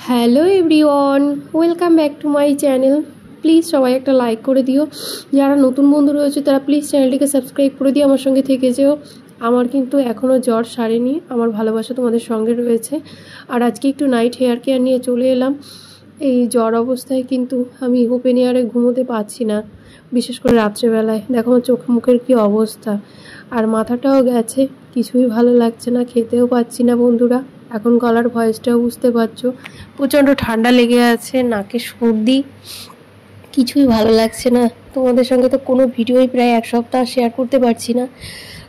Hello everyone, welcome back to my channel. Please সবাই একটা like করে দিও। যারা নতুন বন্ধু রয়েছে তারা প্লিজ চ্যানেলটিকে সাবস্ক্রাইব করে দিও, আমার সঙ্গে থেকে যেও। আমার কিন্তু এখনও জ্বর সারেনি, আমার ভালোবাসা তোমাদের সঙ্গে রয়েছে। আর আজকে একটু নাইট হেয়ার কেয়ার নিয়ে চলে এলাম। এই জ্বর অবস্থায় কিন্তু আমি ওপেন এয়ারে ঘুমোতে পারছি না, বিশেষ করে রাত্রেবেলায়। দেখো আমার চোখ মুখের কী অবস্থা, আর মাথাটাও গেছে, কিছুই ভালো লাগছে না, খেতেও পাচ্ছি না বন্ধুরা। এখন গলার ভয়েসটাও বুঝতে পারছো, প্রচণ্ড ঠান্ডা লেগে আছে, নাকে সর্দি, কিছুই ভালো লাগছে না। তোমাদের সঙ্গে তো কোনো ভিডিওই প্রায় এক সপ্তাহ শেয়ার করতে পারছি না,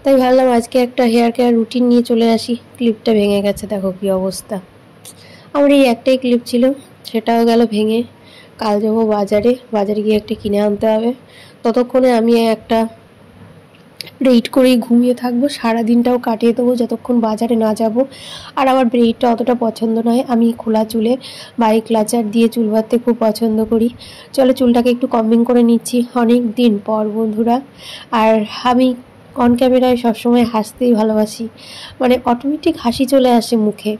তাই ভাবলাম আজকে একটা হেয়ার কেয়ার রুটিন নিয়ে চলে আসি। ক্লিপটা ভেঙে গেছে, দেখো কী অবস্থা। আমার এই একটাই ক্লিপ ছিল, সেটাও গেল ভেঙে। কাল যাবো বাজারে গিয়ে একটা কিনে আনতে হবে। ততক্ষণে আমি একটা ব্রেইড করেই ঘুমিয়ে থাকবো, সারাদিনটাও কাটিয়ে দেবো যতক্ষণ বাজারে না যাব। আর আমার ব্রেইডটা অতটা পছন্দ নয়, আমি খোলা চুলে বাই ক্লাচার দিয়ে চুল বাঁধতে খুব পছন্দ করি। চলো চুলটাকে একটু কম্বিং করে নিচ্ছি অনেক দিন পর বন্ধুরা। আর আমি অন ক্যামেরায় সবসময় হাসতেই ভালোবাসি, মানে অটোমেটিক হাসি চলে আসে মুখে।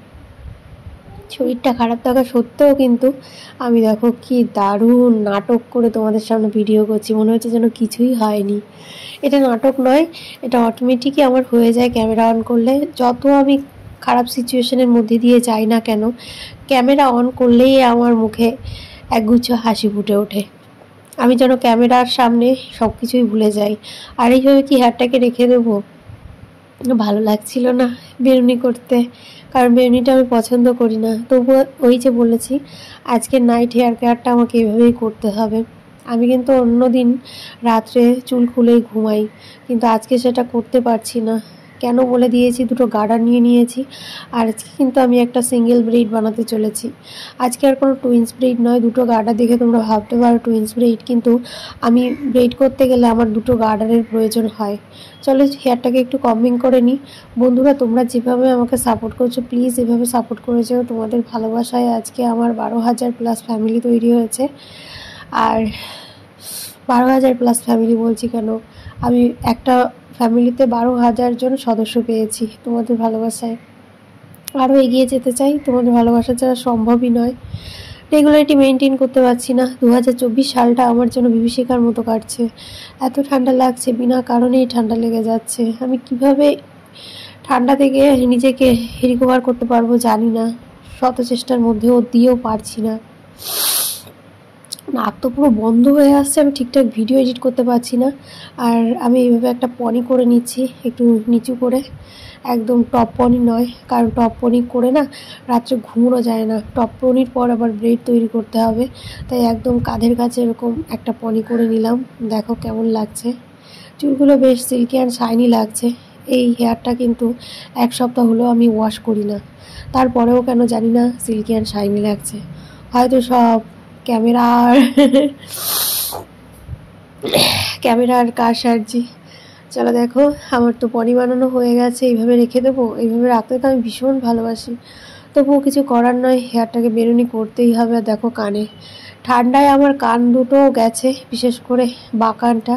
শরীরটা খারাপ থাকা সত্ত্বেও কিন্তু আমি দেখো কি দারুণ নাটক করে তোমাদের সামনে ভিডিও করছি, মনে হচ্ছে যেন কিছুই হয়নি। এটা নাটক নয়, এটা অটোমেটিকই আমার হয়ে যায় ক্যামেরা অন করলে। যত আমি খারাপ সিচুয়েশনের মধ্যে দিয়ে যাই না কেন, ক্যামেরা অন করলেই আমার মুখে একগুচ্ছ হাসি ফুটে ওঠে। আমি যেন ক্যামেরার সামনে সব কিছুই ভুলে যাই। আর এইভাবে কি হেয়ারটাকে রেখে দেবো, ভালো লাগছিল না বেরুনি করতে, কারণ বেরুনিটা আমি পছন্দ করি না। তবুও ওই যে বলেছি, আজকে নাইট হেয়ার কেয়ারটা আমাকে এভাবেই করতে হবে। আমি কিন্তু অন্য দিন রাত্রে চুল খুলেই ঘুমাই, কিন্তু আজকে সেটা করতে পারছি না। কেন বলে দিয়েছি, দুটো গার্ডার নিয়ে নিয়েছি। আর আজকে কিন্তু আমি একটা সিঙ্গেল ব্রেইড বানাতে চলেছি। আজকে আর কোনো টুইন্স ব্রেইড নয়। দুটো গার্ডার দেখে তোমরা ভাবতে পারো টুইন্স ব্রেইড, কিন্তু আমি ব্রেইড করতে গেলে আমার দুটো গার্ডারের প্রয়োজন হয়। চলো হেয়ারটাকে একটু কম্বিং করে নিই। বন্ধুরা তোমরা যেভাবে আমাকে সাপোর্ট করছো, প্লিজ এভাবে সাপোর্ট করে যাও। তোমাদের ভালোবাসায় আজকে আমার 12,000 প্লাস ফ্যামিলি তৈরি হয়েছে। আর 12,000 প্লাস ফ্যামিলি বলছি কেন, আমি একটা ফ্যামিলিতে 12,000 জন সদস্য পেয়েছি তোমাদের ভালোবাসায়। আরও এগিয়ে যেতে চাই, তোমাদের ভালোবাসা ছাড়া সম্ভবই নয়। রেগুলারিটি মেনটেন করতে পারছি না। 2024 সালটা আমার জন্য বিভীষিকার মতো কাটছে। এত ঠান্ডা লাগছে, বিনা কারণেই ঠান্ডা লেগে যাচ্ছে। আমি কিভাবে ঠান্ডা থেকে নিজেকে রিকভার করতে পারবো জানি না, শত চেষ্টার মধ্যেও দিয়েও পারছি না। নাক তো পুরো বন্ধ হয়ে আসছে, আমি ঠিকঠাক ভিডিও এডিট করতে পারছি না। আর আমি এইভাবে একটা পনি করে নিচ্ছি, একটু নিচু করে, একদম টপ পনি নয়, কারণ টপ পনি করে না রাত্রে ঘুমোনো যায় না। টপ পনির পর আবার ব্রেড তৈরি করতে হবে, তাই একদম কাঁধের কাছে এরকম একটা পনি করে নিলাম। দেখো কেমন লাগছে, চুলগুলো বেশ সিল্কি অ্যান্ড শাইনি লাগছে। এই হেয়ারটা কিন্তু এক সপ্তাহ হলো আমি ওয়াশ করি না, তারপরেও কেন জানি না সিল্কি অ্যান্ড শাইনি লাগছে। হয়তো সব ক্যামেরার কারসাজি। চলো দেখো, আমার তো পনি বানানো হয়ে গেছে। এইভাবে রেখে দেবো, এইভাবে রাখতে তো আমি ভীষণ ভালোবাসি। তবুও কিছু করার নয়, হেয়ারটাকে বেরুনি করতেই হবে। আর দেখো কানে, ঠান্ডায় আমার কান দুটো গেছে, বিশেষ করে বাঁকানটা।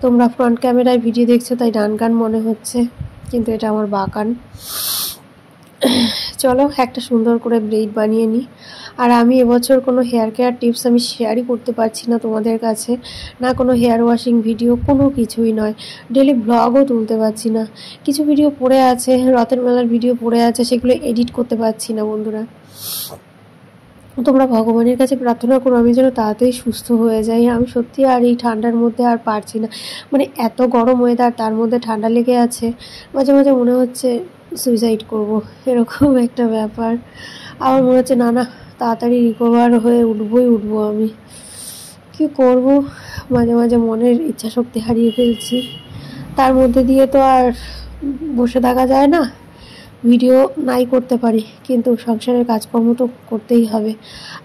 তোমরা ফ্রন্ট ক্যামেরায় ভিডিও দেখছো তাই ডান কান মনে হচ্ছে, কিন্তু এটা আমার বাঁকান। চলো একটা সুন্দর করে ব্রেইড বানিয়ে নিই। আর আমি এবছর কোনো হেয়ার কেয়ার টিপস আমি শেয়ারই করতে পারছি না তোমাদের কাছে, না কোনো হেয়ার ওয়াশিং ভিডিও, কোনো কিছুই নয়। ডেলি ব্লগও তুলতে পারছি না। কিছু ভিডিও পড়ে আছে, রথের মেলার ভিডিও পড়ে আছে, সেগুলো এডিট করতে পারছি না বন্ধুরা। তোমরা ভগবানের কাছে প্রার্থনা করো আমি যেন তাড়াতাড়ি সুস্থ হয়ে যাই। আমি সত্যি আর এই ঠান্ডার মধ্যে আর পারছি না, মানে এত গরম ওয়েদার, তার মধ্যে ঠান্ডা লেগে আছে। মাঝে মাঝে মনে হচ্ছে সুইসাইড করব, এরকম একটা ব্যাপার। আমার মনে হচ্ছে না না, তাড়াতাড়ি রিকভার হয়ে উঠবো আমি। কি করব, মাঝে মাঝে মনের ইচ্ছা শক্তি হারিয়ে ফেলছি। তার মধ্যে দিয়ে তো আর বসে থাকা যায় না, ভিডিও নাই করতে পারি, কিন্তু সংসারের কাজকর্ম তো করতেই হবে।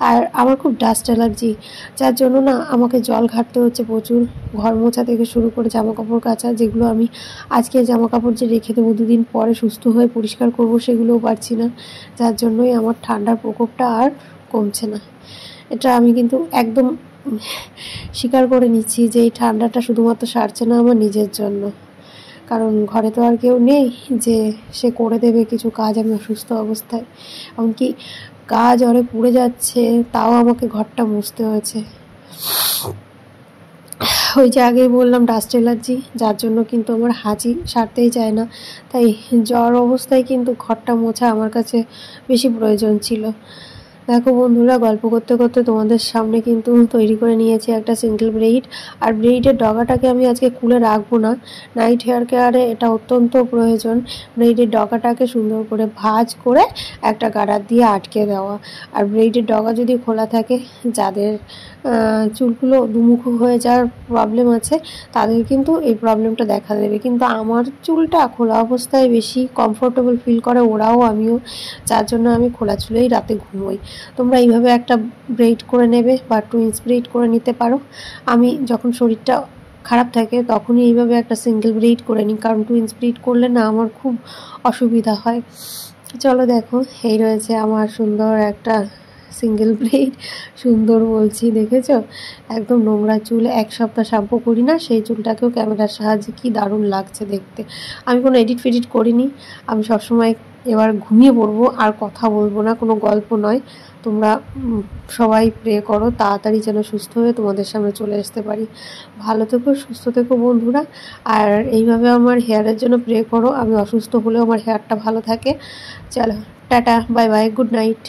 আর আমার খুব ডাস্ট অ্যালার্জি, যার জন্য না আমাকে জল ঘাটতে হচ্ছে প্রচুর। ঘর মোছা থেকে শুরু করে জামা কাপড় কাচা, যেগুলো আমি আজকে জামা কাপড় যে রেখে দেবো 2 দিন পরে সুস্থ হয়ে পরিষ্কার করব, সেগুলোও পারছি না। যার জন্যই আমার ঠান্ডার প্রকোপটা আর কমছে না। এটা আমি কিন্তু একদম স্বীকার করে নিচ্ছি যে এই ঠান্ডাটা শুধুমাত্র সারছে না আমার নিজের জন্য, কারণ ঘরে তো আর কেউ নেই যে সে করে দেবে কিছু কাজ আমি অসুস্থ অবস্থায়। এমনকি গা জ্বরে পুড়ে যাচ্ছে, তাও আমাকে ঘরটা মুছতে হয়েছে। ওই যে আগেই বললাম ডাস্ট অ্যালার্জি, যার জন্য কিন্তু আমার হাঁচি সারতেই চায় না, তাই জ্বর অবস্থায় কিন্তু ঘরটা মোছা আমার কাছে বেশি প্রয়োজন ছিল। দেখো বন্ধুরা, গল্প করতে করতে তোমাদের সামনে কিন্তু তৈরি করে নিয়েছি একটা সিঙ্গেল ব্রেইড। আর ব্রেইডের ডগাটাকে আমি আজকে খুলে রাখবো না, নাইট হেয়ার কেয়ারে এটা অত্যন্ত প্রয়োজন। ব্রেইডের ডগাটাকে সুন্দর করে ভাঁজ করে একটা গার্ডার দিয়ে আটকে দেওয়া। আর ব্রেইডের ডগা যদি খোলা থাকে, যাদের চুলগুলো দুমুখো হয়ে যাওয়ার প্রবলেম আছে, তাদের কিন্তু এই প্রবলেমটা দেখা দেবে। কিন্তু আমার চুলটা খোলা অবস্থায় বেশি কমফোর্টেবল ফিল করে, ওরাও আমিও, যার জন্য আমি খোলা চুলেই রাতে ঘুমোই। তোমরা এইভাবে একটা ব্রেইড করে নেবে বা টুইন্স ব্রেইড করে নিতে পারো। আমি যখন শরীরটা খারাপ থাকে তখনই এইভাবে একটা সিঙ্গেল ব্রেইড করে নিই, কারণ টুইন্স ব্রেইড করলে না আমার খুব অসুবিধা হয়। চলো দেখো, এই রয়েছে আমার সুন্দর একটা সিঙ্গেল ব্রেইড। সুন্দর বলছি, দেখেছো? একদম নোংরা চুল, 1 সপ্তাহ শ্যাম্পু করি না, সেই চুলটাকেও ক্যামেরার সাহায্যে কি দারুণ লাগছে দেখতে। আমি কোনো এডিট ফেডিট করিনি, আমি সবসময় এবার ঘুমিয়ে পড়বো, আর কথা বলবো না, কোনো গল্প নয়। তোমরা সবাই প্রে করো তাড়াতাড়ি যেন সুস্থ হয়ে তোমাদের সামনে চলে আসতে পারি। ভালো থেকো, সুস্থ থেকো বন্ধুরা। আর এইভাবে আমার হেয়ারের জন্য প্রে করো, আমি অসুস্থ হলেও আমার হেয়ারটা ভালো থাকে। চলো, tata, bye bye, good night.